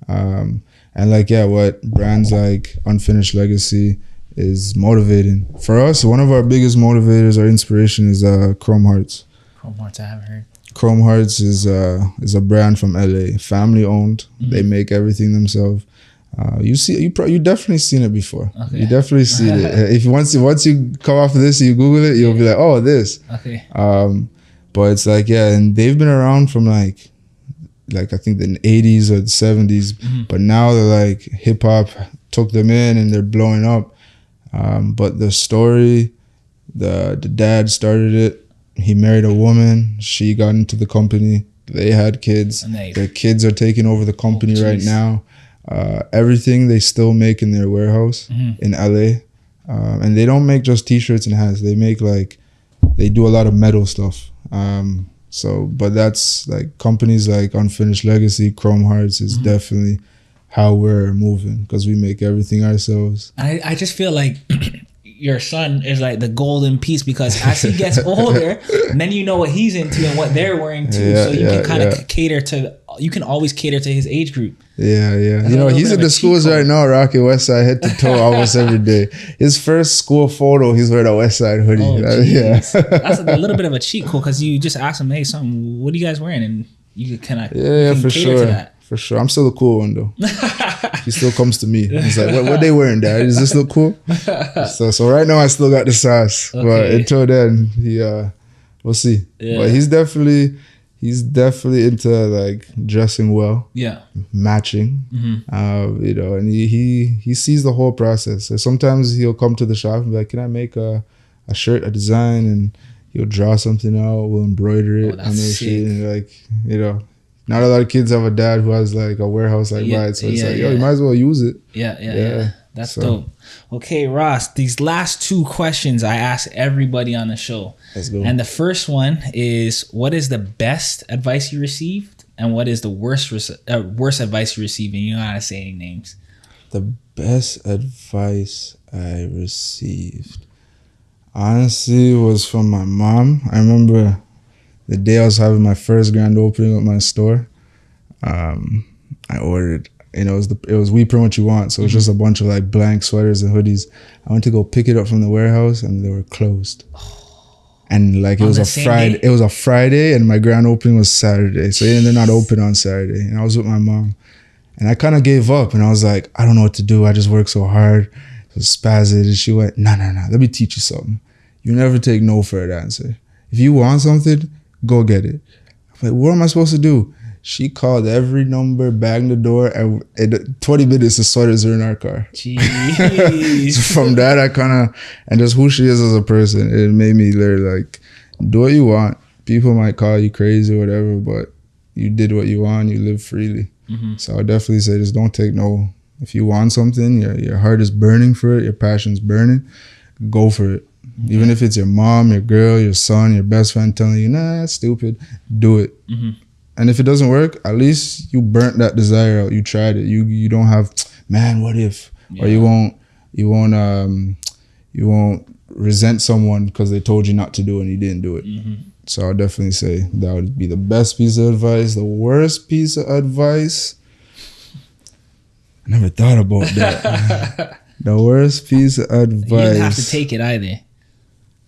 And what brands like Unfinished Legacy is motivating for us. One of our biggest motivators, our inspiration, is Chrome Hearts. Chrome Hearts, I haven't heard. Chrome Hearts is a brand from LA, family owned. They make everything themselves. You definitely seen it before. Okay. You definitely seen it. If once you come off of this, you Google it, you'll be like, oh, this. Okay. But it's like, and they've been around from like I think the 80s or the 70s, but now they're like hip hop took them in and they're blowing up. But the story, the dad started it. He married a woman. She got into the company. They had kids. Their kids are taking over the company right now. Everything they still make in their warehouse in LA. And they don't make just t-shirts and hats. They make they do a lot of metal stuff. But that's like companies like Unfinished Legacy, Chrome Hearts is definitely how we're moving, because we make everything ourselves. I just feel like your son is like the golden piece, because as he gets older, then you know what he's into and what they're wearing too. So you can kind of cater to, you can always cater to his age group. Yeah. He's in the schools right now, rocking Westside head to toe almost every day. His first school photo, he's wearing a Westside hoodie. That's a little bit of a cheat code, because you just ask him, hey, son, what are you guys wearing? And you can kind of for sure. For sure. I'm still the cool one though. He still comes to me. He's like, what they wearing, Dad? Does this look cool? So right now I still got the sauce. Okay. But until then, we'll see. Yeah. But he's definitely into dressing well. Yeah. Matching. And he sees the whole process. So sometimes he'll come to the shop and be like, can I make a shirt, a design? And he'll draw something out, we'll embroider it. That's sick. And not a lot of kids have a dad who has a warehouse by it. So it's you might as well use it. Yeah. That's dope. Okay, Ross, these last two questions I ask everybody on the show. Let's go. And the first one is, what is the best advice you received? And what is the worst advice you received? And you don't have to say any names. The best advice I received, honestly, was from my mom. I remember the day I was having my first grand opening at my store, I ordered you know, it was We Print What You Want. So it was just a bunch of like blank sweaters and hoodies. I went to go pick it up from the warehouse and they were closed. And like it was a Friday. It was a Friday and my grand opening was Saturday. So they're not open on Saturday. And I was with my mom. And I kind of gave up and I was like, I don't know what to do. I just worked so hard. It was spazzed. And she went, no. Let me teach you something. You never take no for an answer. If you want something, go get it. I'm like, what am I supposed to do? She called every number, banged the door, and in 20 minutes, the sweaters are in our car. Jeez. So from that, I kind of, and just who she is as a person, it made me learn, like, do what you want. People might call you crazy or whatever, but you did what you want, you live freely. Mm-hmm. So I would definitely say just don't take no. If you want something, your heart is burning for it, your passion's burning, go for it. Mm-hmm. Even if it's your mom, your girl, your son, your best friend telling you, nah, that's stupid, do it. Mm-hmm. And if it doesn't work, at least you burnt that desire out. You tried it. You don't have, man, what if? Yeah. Or you won't resent someone because they told you not to do it and you didn't do it. Mm-hmm. So I'll definitely say that would be the best piece of advice. The worst piece of advice, I never thought about that. The worst pice of advice. You didn't have to take it either.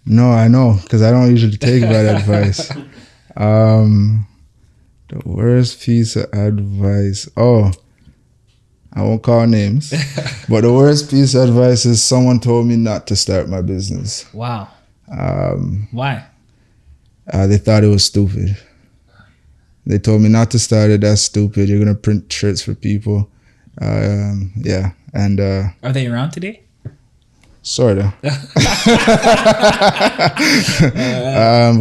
No, I know, because I don't usually take bad advice. The worst piece of advice. Oh, I won't call names. But the worst piece of advice is someone told me not to start my business. Wow. Why? They thought it was stupid. They told me not to start it. That's stupid. You're going to print shirts for people. Yeah. And are they around today? Sorta. But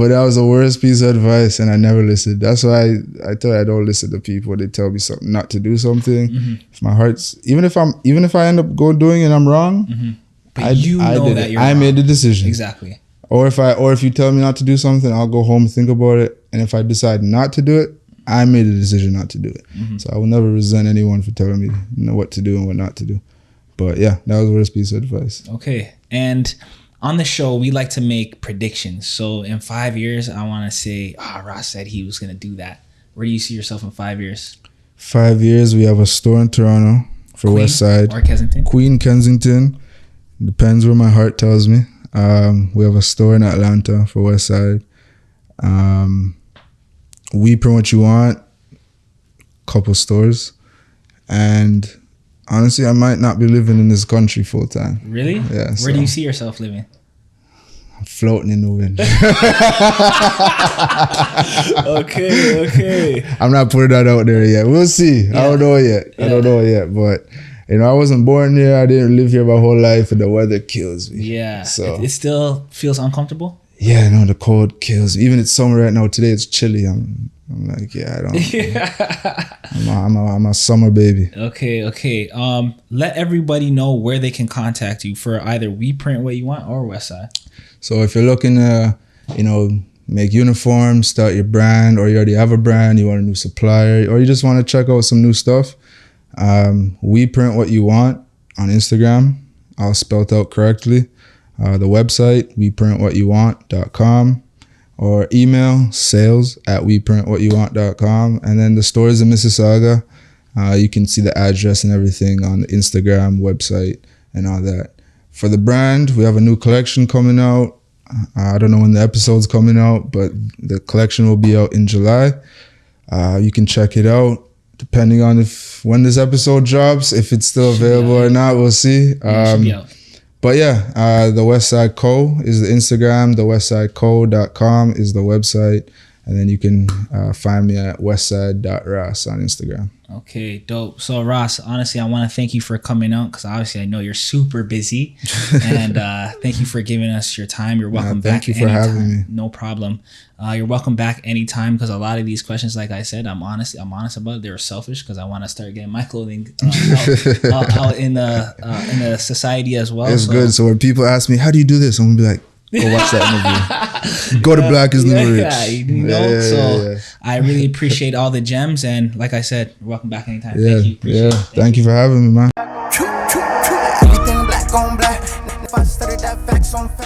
that was the worst piece of advice, and I never listened. That's why I tell you I don't listen to people. They tell me something, not to do something. Mm-hmm. If my heart's even if I end up doing it and I'm wrong, mm-hmm. But I made the decision. Exactly. Or if you tell me not to do something, I'll go home and think about it. And if I decide not to do it, I made a decision not to do it. Mm-hmm. So I will never resent anyone for telling me what to do and what not to do. But yeah, that was the worst piece of advice. Okay. And on the show, we like to make predictions. So in 5 years, I want to say, Ross said he was going to do that. Where do you see yourself in 5 years? 5 years, we have a store in Toronto for Queen Westside. Or Kensington? Queen, Kensington. Depends where my heart tells me. We have a store in Atlanta for Westside. We Print What You Want. Couple stores. And honestly, I might not be living in this country full time. Really? Yeah. Where do you see yourself living? I'm floating in the wind. Okay. I'm not putting that out there yet. We'll see. Yeah. I don't know yet. But I wasn't born here. I didn't live here my whole life, and the weather kills me. Yeah. So it still feels uncomfortable? Yeah, no, the cold kills me. Even it's summer right now. Today it's chilly. I'm like, yeah, I don't. I'm a summer baby. Okay. Let everybody know where they can contact you for either We Print What You Want or Westside. So if you're looking to, make uniforms, start your brand, or you already have a brand, you want a new supplier, or you just want to check out some new stuff, We Print What You Want on Instagram, all spelled out correctly. The website, weprintwhatyouwant.com. Or email sales@weprintwhatyouwant.com. And then the stores in Mississauga, you can see the address and everything on the Instagram website and all that. For the brand, we have a new collection coming out. I don't know when the episode's coming out, but the collection will be out in July. You can check it out depending on when this episode drops, if it's still available or not, we'll see. It should be out. But yeah, the Westside Co is the Instagram. The westsideco.com is the website. And then you can find me at westside.ross on Instagram. Okay, dope. So Ross, honestly, I want to thank you for coming out because obviously I know you're super busy. And thank you for giving us your time. You're welcome back. Thank you for having me. No problem. You're welcome back anytime because a lot of these questions, like I said, I'm honest about it. They're selfish because I want to start getting my clothing out in the society as well. It's good. So when people ask me, how do you do this? I'm going to be like, go watch that interview. Go to Black is New Rich. Yeah. I really appreciate all the gems, and like I said, you're welcome back anytime. Yeah, Thank you. Thank you for having me, man. Everything black on black. If I studied that facts on facts.